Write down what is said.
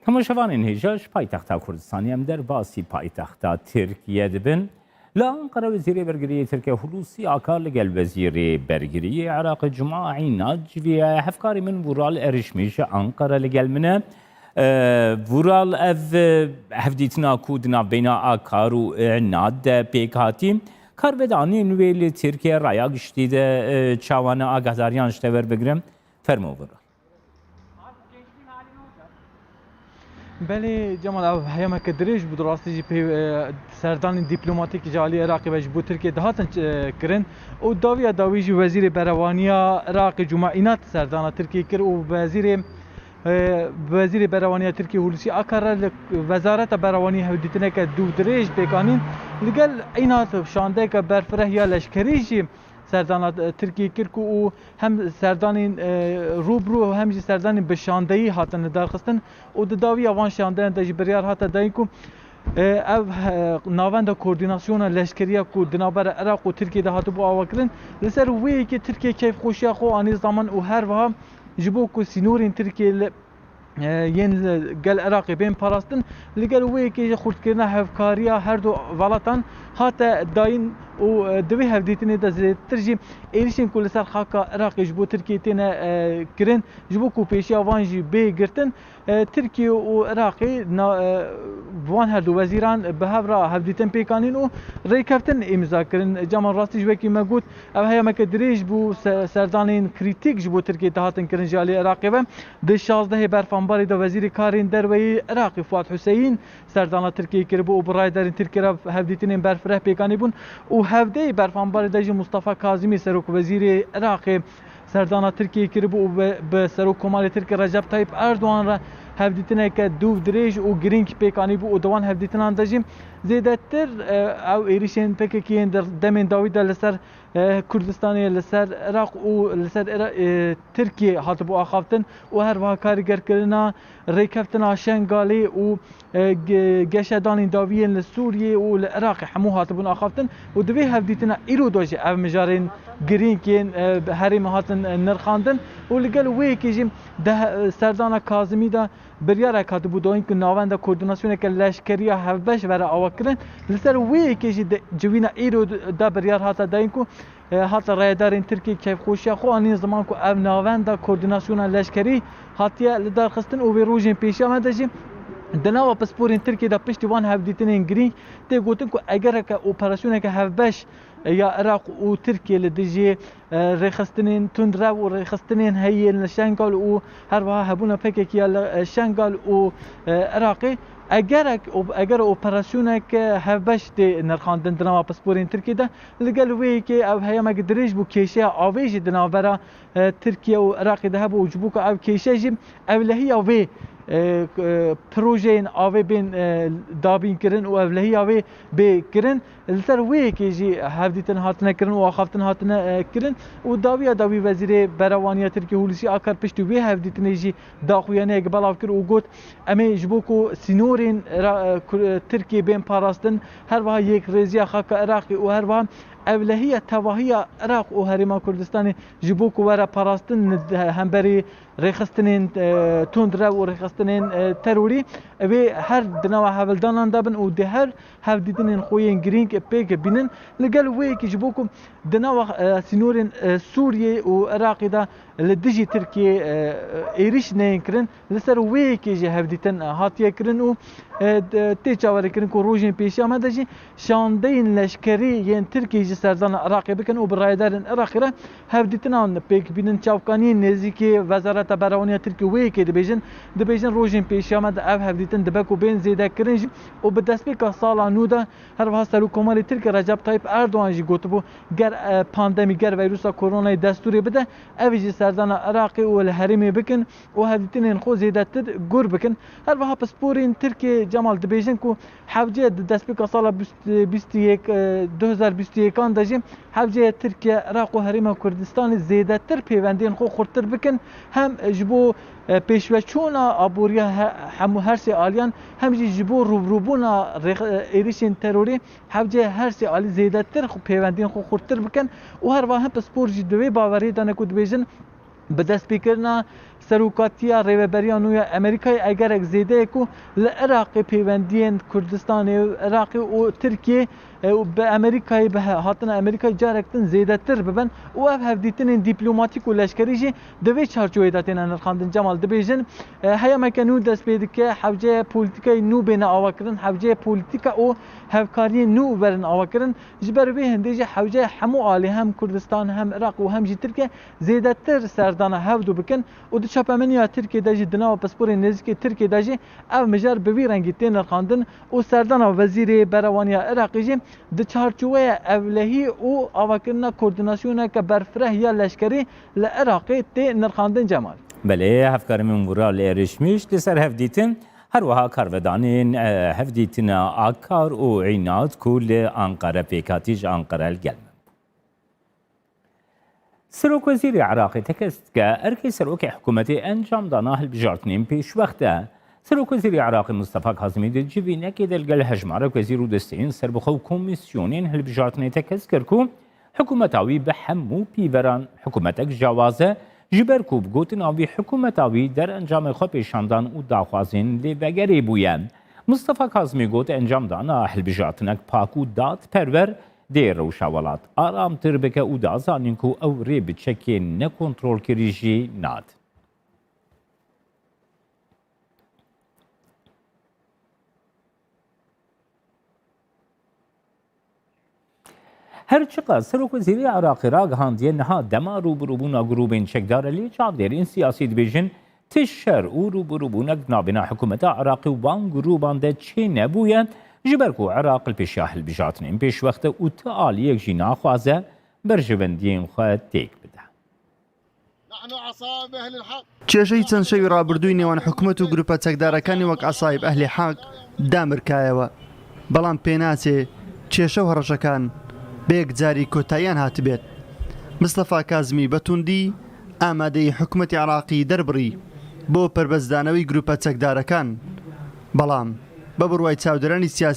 تماشاوانên hêja paytexta Kurdistanê em derbasî paytexta Tirkiye dibin. Li Ankara Wezîrê Bergiriyê Tirkiye Hulusi Akar li gel Wezîrê Bergiriyê Iraqê Cuma Îna civiya hevkarê min Vural Erişmî ji Ankara li gel min e. Vural ev hevdîtina ku di navbêna Akar û Îna de pêk hatî. Karvedaniyên wê li Tirkiye raya giştî de çawana agahdariyan ji te werbigirin. Fermo Vural. بله جمال او هیما که دریج بود راستی جی پی سردان دیپلماتیک جالی عراقی و جبو ترکیه دهاتن کرن او داوی جی وزیر بروانیا عراق جمعینات سردان ترکیه کر و وزیر بروانیا ترکیه هولوسی آکار وزارت بروانی هودیتنه که دو دریج بکانین لگل اینات شانده که برفره یا لشکری جی سردان ترکیه کرد و هم سردان روبرو و هم سردان بشاندهی هاتن درخستن و داوی آوان شانده اندازی بریار هات داین کو او ناوند کوردیناسیون لشکریه کو دنابر عراق و ترکیه ده هاتو بو آوکرین لسر وی که ترکیه کیف خوشیا خو آنی زمان و هر وها جبو کو سینورین ترکیه ین گل عراقی بین پاراستن لگل وی که خورد کردن هفکاریا هر دو ولاتان هاتا داین و دوی هفدیتنی ده زیدتر جی ایریشن کل سر خاکا عراقی جبو ترکیه تینا کرن جبو کو پیشی آوان جی بی گرتن ترکیه و عراقی وان هر دو وزیران به هفرا هفدیتن پیکانین و ریکفتن امضا کرن جامان راستی جوی که مگود او هیا مکه دریج بو سردانین کریتیک جبو ترکیه تهاتن کرن جالی عراقی و ده 16 برفانباری ده وزیر کارین دروی عراقی فؤاد حسین سردان ترکیه کربو و برای دارین ترکیه را هفدیتنین برفره پیکانی بون و هفده برفانباری ده مصطفی کاظمی سروک وزیر عراقی سردان ترکیه کربو و به سروک کمال ترکیه رجب طیب اردوان را هفدیتنه که دو دریج و گرینگ پیکانی بو و دوان هفدیتنان دجیم زیدتر او ایریشن پککین در دمین داوید لسر کردستانی لسر عراق و لسر ترکیه هاتبو آخافتن و هر وها کارگر کرنا ریکفتنا شنگالی و گشدان داویین لسوریه و لعراق همو هاتبون آخافتن و دوی هفدیتنا ایرو دوجه او مجارین گرینگین هریم هاتن نرخاندن و لگل وی که جیم سردان کاظمی دا بریار کاتو بودوین که ناوند کوردیناسیون که لشکری هفبش ورا آوکرن لسر وی که جوینا ایرو دا بریار هاتا داین که هاتا رایدارین ترکیه کیف خوشیا خو آنین زمان که او ناوند کوردیناسیون لشکری هاتیه لدار خستن و روژین پیشی آمده جیم دناوا پسپورین ترکیه دا پشتی وان هفدیتنین گرینگ تی گوتن که اگر که اپراسیون که هفبش یا عراق و ترکیه لدیجی ریخستنین تندرا و ریخستنین هیین لشنگال و هر وها هبونا پککی لشنگال و عراقی اگر اپراسیون که هفبش دی نرخاندن دناوا پسپورین ترکیه ده لگل وی که او هیا مگ دریج بو کیشه آویج دناورا ترکیه و عراقی ده بو جبو که او کیشه جیم او لهی اوی پروژین آوی بین دابین کرن و اولهی آوی بی کرن لسر وی که جی هفدیتن هاتنه کرن و آخافتن هاتنه کرن و داوی وزیر بروانیا ترکیه هولوسی آکار پشتی وی هفدیتن جی داخویانه اقبالاف کر و گوت امی جبو کو سینورین ترکیه بین پاراستن هر وها یک ریزی خاک عراقی و هر وها اولهی تواهی عراق و هریما کردستان جبو کو ورا پاراستن همبری ریخستنین تندره و ریخستنین تروری و هر دنوا هولدانان دابن و ده هر هفدیدنین خوین گرینگ پیک بینن لگل وی که جبو کو دنوا سینورین سوریه و عراقی دا لدجی ترکیه ایریش نین کرن لسر وی که جی هفدیتن هاتیه کرن و تی چاوری کرن که روژین پیشی آمده جی شاندین لشکری ین ترکیه جی سردان عراقی بکن و برایدارن عراقی را هفدیتنان پیک بینن چاوکانی نزیکی وزارت بروانیا ترکیه وی که دبیجن روژین پیشی آمده او هفدیتن دبکو بین زیده کرن جی و به دست پیکا سالا نودا هر وها سلو کمالی ترکیه رجب طیب اردوان جی گوتبو گر پاندمی گر ویروسا کرونا دستوری بده اوی جی سردان عراقی و الحرمی بکن و هفدیتنین خو زیده تر گر بکن هر وها پسپورین ترکیه جمال دبیجن کو حوجه دست پیکا سالا 2021 آن دجیم حوجه ترکیه عراق و حریم کردستان زیده تر پیوندین خو خورتر بکن هم جبو پیشوچونا آبوریا همو هر سی آلیان هم جبو روبروبونا ایریشین تروری حوجه هر سی آلی زیده تر پیوندین خو خورتر بکن و هر واه هم پسپور جدوی باوری دانه کد بیجن به دست بیکرنا سەرۆکاتیە ڕێوەبەریان وە ئەمریکای ئەگەرێک زێدەیەک و لە عێراقی پەیوەندیên کوردستانی عێراقی و تورکیە بە ئەمریکای هاتنە ئەمریکای جارێکتن زێدەتر ببن و ئەv hevdîtinên dîplomاتîk û leşkerî jî di vê çarçoveyê têne nirxandin Cemal dibêjin heyemeke nû dest pê dike hewceya polîtîkayê nû bêne avakirin hewceya polîtîka û hevkariyên nû berin avakirin ji ber vê hindê jî hewceya hemû alî hem Kurdistan hem Iraq û hem jî Tirkiye zêdetir serdana hevdû bikin û di çapemeniya Tirkiyeyê jî di nava pasporên nêzîkê Tirkiyeyê jî ev mijar bi vî rengî tê nirxandin û serdana wezîrê berewaniya Iraqê jî di çarçoveya evlehî û avakirina koordinasyoneke berfireh ya leşkerî li Iraqê tê nirxandin Cemal. Belê hevkarê min wira li êrişmiş li ser hevdîtin her wiha karvedanên hevdîtina akar û înat ku li Ankara pêkhatî ji Ankara gelme. Serokvezîrê Iraqê tekestike erkê serokê hikûmetê encam dana hilbijartinên pêşwext Serokvezîrê Iraqê Mustafa Kazimî di civînekê de li gel hejmarek wezîr û desteyên serbixwe û komîsyonên hilbijartinê tekez kir ku hikûmeta wî bi hemû pîveran hikûmetek jiwaze ji ber ku bi gotina wî hikûmeta wî derencamê xwe pêşandan û daxwazên lêvegerê bûye. Mustafa Kazimî got encamdana hilbijartinek pak û dadperwer dê rewşa welat aramtir bike û dazanin ku ew rê bi çekên nekontrolkirî jî nad. Her çiqa Serokvezîrê Iraqê ragihandiye niha dema rûbirûbûna grûpên çekdar lê çavdêrên siyasî dibêjin tişer û rûbirûbûnek navbêna hikûmeta Iraqê û van grûpan de çê nebûye ji ber ku Iraq li pêşiya hilbijartinên pêşwext û ti aliyek jî naxwaze berjivendiyên xwe têk bide. کێشەی چەند شەوی ڕابردووی نێوان حکوومەت و گروپە چەکدارەکانی وەک عەسایب ئەهلی حاق دامرکایەوە بەڵام پێناچێ کێشە و هەڕەشەکان بەیەک جاری کۆتاییان هاتبێت. مستەفا کازمی بەتوندی ئامادەی حکوومەتی عێراقی دەربڕی بۆ پەربەزدانەوەی گروپە چەکدارەکان بەڵام بە بڕوای چاودێرانی سیاسی